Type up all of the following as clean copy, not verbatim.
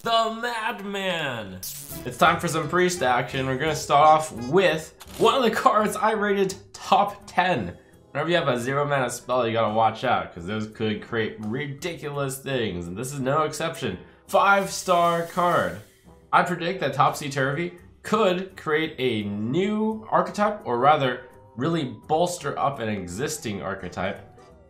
the Madman. It's time for some priest action. We're gonna start off with one of the cards I rated top 10. Whenever you have a 0 mana spell, you gotta watch out, because those could create ridiculous things, and this is no exception. 5-star card. I predict that Topsy Turvy could create a new archetype, or rather, really bolster up an existing archetype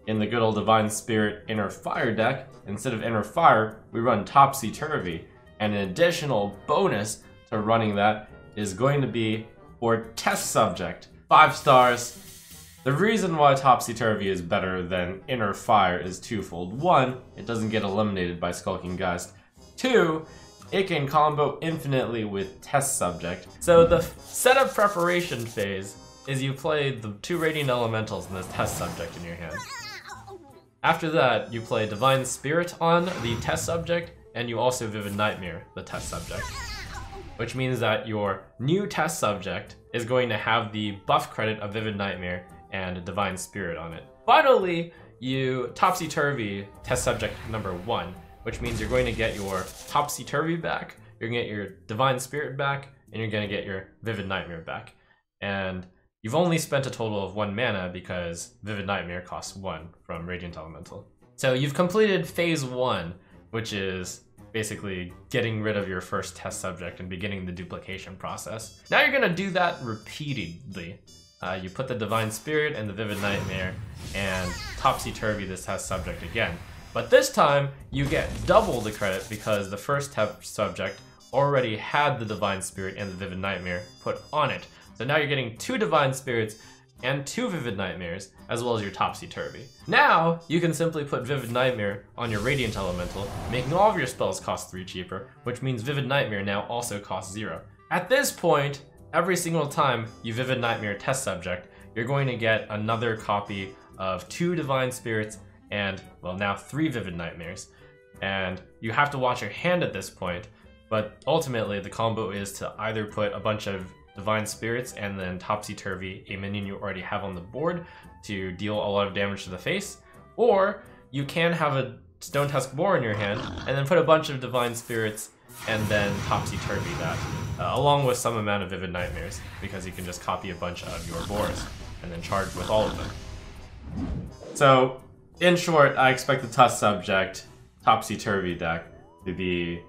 in the good old Divine Spirit Inner Fire deck. Instead of Inner Fire, we run Topsy Turvy, and an additional bonus to running that is going to be for Test Subject. 5 stars. The reason why Topsy Turvy is better than Inner Fire is twofold. 1, it doesn't get eliminated by Skulking Geist. 2, it can combo infinitely with Test Subject. So the setup preparation phase is you play the 2 Radiant Elementals and this Test Subject in your hand. After that, you play Divine Spirit on the Test Subject, and you also Vivid Nightmare the Test Subject. Which means that your new Test Subject is going to have the buff credit of Vivid Nightmare and Divine Spirit on it. Finally, you Topsy Turvy Test Subject number 1, which means you're going to get your Topsy Turvy back, you're gonna get your Divine Spirit back, and you're gonna get your Vivid Nightmare back. And you've only spent a total of 1 mana because Vivid Nightmare costs 1 from Radiant Elemental. So you've completed phase 1, which is basically getting rid of your first Test Subject and beginning the duplication process. Now you're gonna do that repeatedly. You put the Divine Spirit and the Vivid Nightmare and Topsy Turvy this Test Subject again. But this time, you get double the credit because the first Test Subject already had the Divine Spirit and the Vivid Nightmare put on it. So now you're getting 2 Divine Spirits and 2 Vivid Nightmares, as well as your Topsy Turvy. Now, you can simply put Vivid Nightmare on your Radiant Elemental, making all of your spells cost 3 cheaper, which means Vivid Nightmare now also costs 0. At this point, every single time you Vivid Nightmare Test Subject, you're going to get another copy of 2 Divine Spirits and, well, now 3 Vivid Nightmares. And you have to watch your hand at this point, but ultimately the combo is to either put a bunch of Divine Spirits and then Topsy Turvy, a minion you already have on the board, to deal a lot of damage to the face, or you can have a Stone Tusk Boar in your hand and then put a bunch of Divine Spirits and then Topsy Turvy that, along with some amount of Vivid Nightmares, because you can just copy a bunch of your boars and then charge with all of them. So, in short, I expect the Test Subject Topsy Turvy deck to be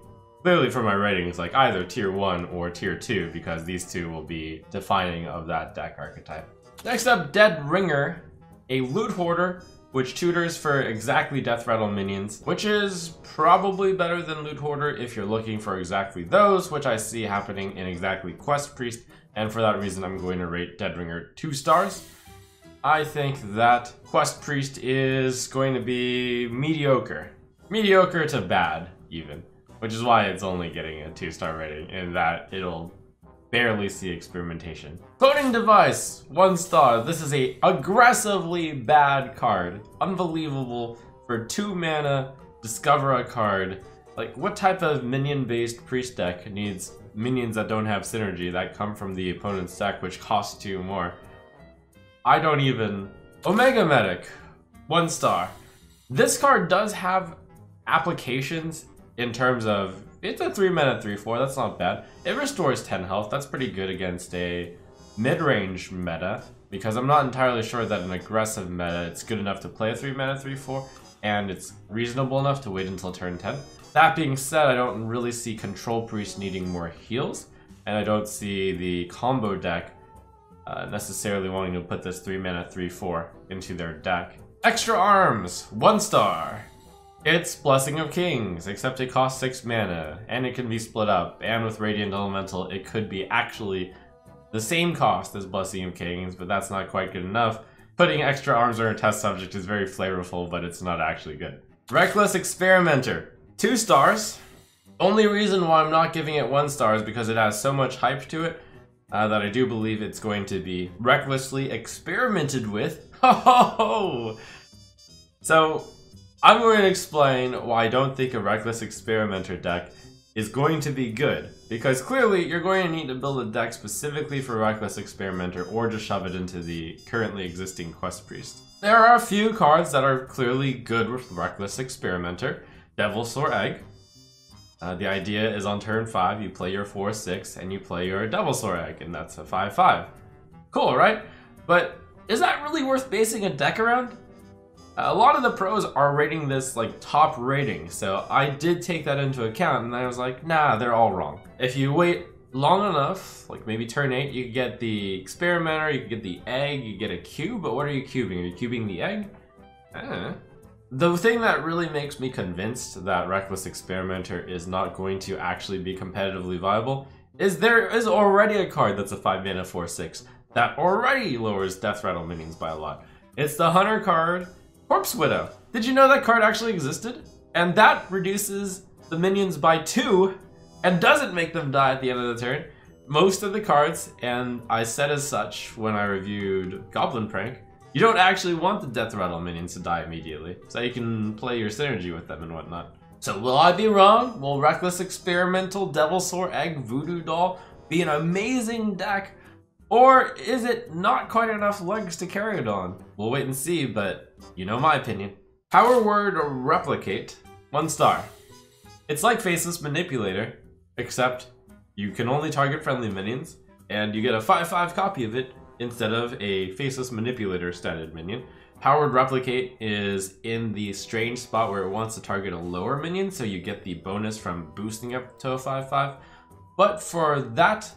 clearly for my ratings like either tier 1 or tier 2, because these 2 will be defining of that deck archetype. Next up, Dead Ringer, a loot hoarder which tutors for exactly Death Rattle minions, which is probably better than Loot Hoarder if you're looking for exactly those, which I see happening in exactly Quest Priest, and for that reason I'm going to rate Dead Ringer 2 stars. I think that Quest Priest is going to be mediocre. Mediocre to bad, even. Which is why it's only getting a 2-star rating, in that it'll barely see experimentation. Cloning Device, 1 star. This is a aggressively bad card. Unbelievable. For 2 mana, discover a card. Like, what type of minion-based priest deck needs minions that don't have synergy that come from the opponent's deck, which cost 2 more? I don't even... Omega Medic, 1 star. This card does have applications in terms of, it's a 3 mana 3/4, that's not bad. It restores 10 health, that's pretty good against a mid-range meta, because I'm not entirely sure that an aggressive meta, it's good enough to play a 3 mana 3/4, and it's reasonable enough to wait until turn 10. That being said, I don't really see Control Priest needing more heals, and I don't see the combo deck necessarily wanting to put this 3 mana 3/4 into their deck. Extra Arms, 1 star. It's Blessing of Kings, except it costs 6 mana, and it can be split up, and with Radiant Elemental, it could be actually the same cost as Blessing of Kings, but that's not quite good enough. Putting Extra Arms on a Test Subject is very flavorful, but it's not actually good. Reckless Experimenter, 2 stars. Only reason why I'm not giving it 1 star is because it has so much hype to it that I do believe it's going to be recklessly experimented with. Ho ho ho! So, I'm going to explain why I don't think a Reckless Experimenter deck is going to be good. Because clearly, you're going to need to build a deck specifically for Reckless Experimenter or just shove it into the currently existing Quest Priest. There are a few cards that are clearly good with Reckless Experimenter. Devilsaur Egg, The idea is on turn 5, you play your 4/6 and you play your Devilsaur Egg, and that's a 5/5. Cool, right? But is that really worth basing a deck around? A lot of the pros are rating this like top rating, so I did take that into account and I was like, nah, they're all wrong. If you wait long enough, like maybe turn 8, you could get the Experimenter, you could get the Egg, you get a cube, but what are you cubing? Are you cubing the Egg? The thing that really makes me convinced that Reckless Experimenter is not going to actually be competitively viable is there is already a card that's a 5-mana 4/6 that already lowers Death Rattle minions by a lot. It's the Hunter card, Corpse Widow. Did you know that card actually existed? And that reduces the minions by 2 and doesn't make them die at the end of the turn. Most of the cards, and I said as such when I reviewed Goblin Prank, you don't actually want the Death Rattle minions to die immediately, so you can play your synergy with them and whatnot. So will I be wrong? Will Reckless Experimental Devilsaur Egg Voodoo Doll be an amazing deck? Or is it not quite enough legs to carry it on? We'll wait and see, but you know my opinion. Power Word Replicate, 1 star. It's like Faceless Manipulator, except you can only target friendly minions, and you get a 5/5 copy of it instead of a Faceless Manipulator statted minion. Powered Replicate is in the strange spot where it wants to target a lower minion, so you get the bonus from boosting up to a 5/5. But for that,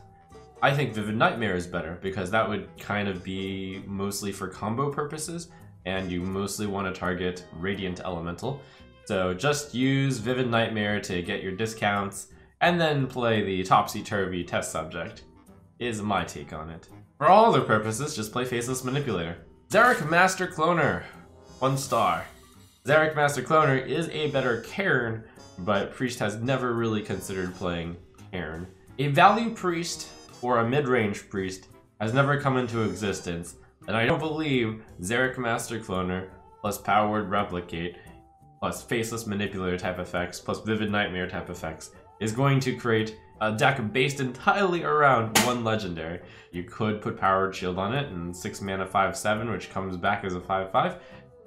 I think Vivid Nightmare is better, because that would kind of be mostly for combo purposes, and you mostly want to target Radiant Elemental. So just use Vivid Nightmare to get your discounts, and then play the Topsy-Turvy Test Subject, is my take on it. For all other purposes, just play Faceless Manipulator. Xeric Master Cloner, 1 star. Xeric Master Cloner is a better Cairn, but Priest has never really considered playing Cairn. A value Priest or a mid-range Priest has never come into existence, and I don't believe Xeric Master Cloner plus Powered Replicate plus Faceless Manipulator type effects plus Vivid Nightmare type effects is going to create a deck based entirely around one legendary. You could put Powered Shield on it and 6 mana 5/7, which comes back as a 5/5,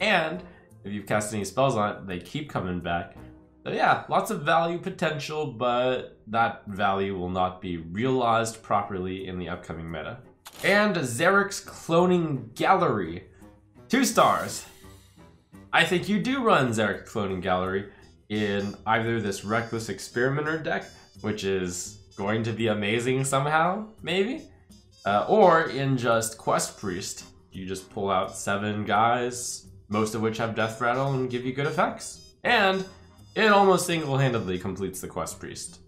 and if you've cast any spells on it, they keep coming back. So yeah, lots of value potential, but that value will not be realized properly in the upcoming meta. And Xeric's Cloning Gallery, 2 stars. I think you do run Xeric's Cloning Gallery in either this Reckless Experimenter deck, which is going to be amazing somehow, maybe, or in just Quest Priest. You just pull out 7 guys, most of which have Death Rattle and give you good effects. And it almost single-handedly completes the Quest Priest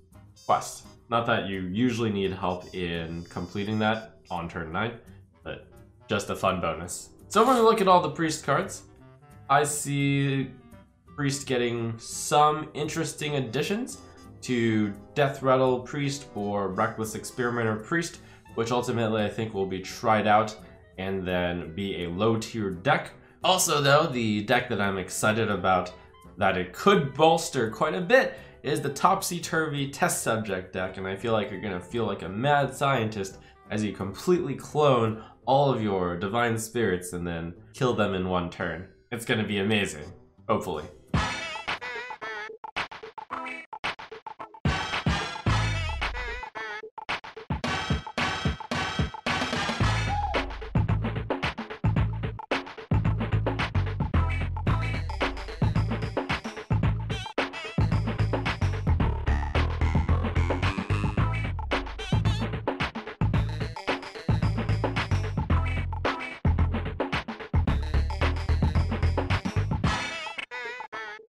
quest. Not that you usually need help in completing that on turn 9, but just a fun bonus. So when we look at all the Priest cards, I see Priest getting some interesting additions to Death Rattle Priest or Reckless Experimenter Priest, which ultimately I think will be tried out and then be a low-tier deck. Also though, the deck that I'm excited about that it could bolster quite a bit is the Topsy-Turvy Test Subject deck, and I feel like you're gonna feel like a mad scientist as you completely clone all of your Divine Spirits and then kill them in one turn. It's gonna be amazing, hopefully.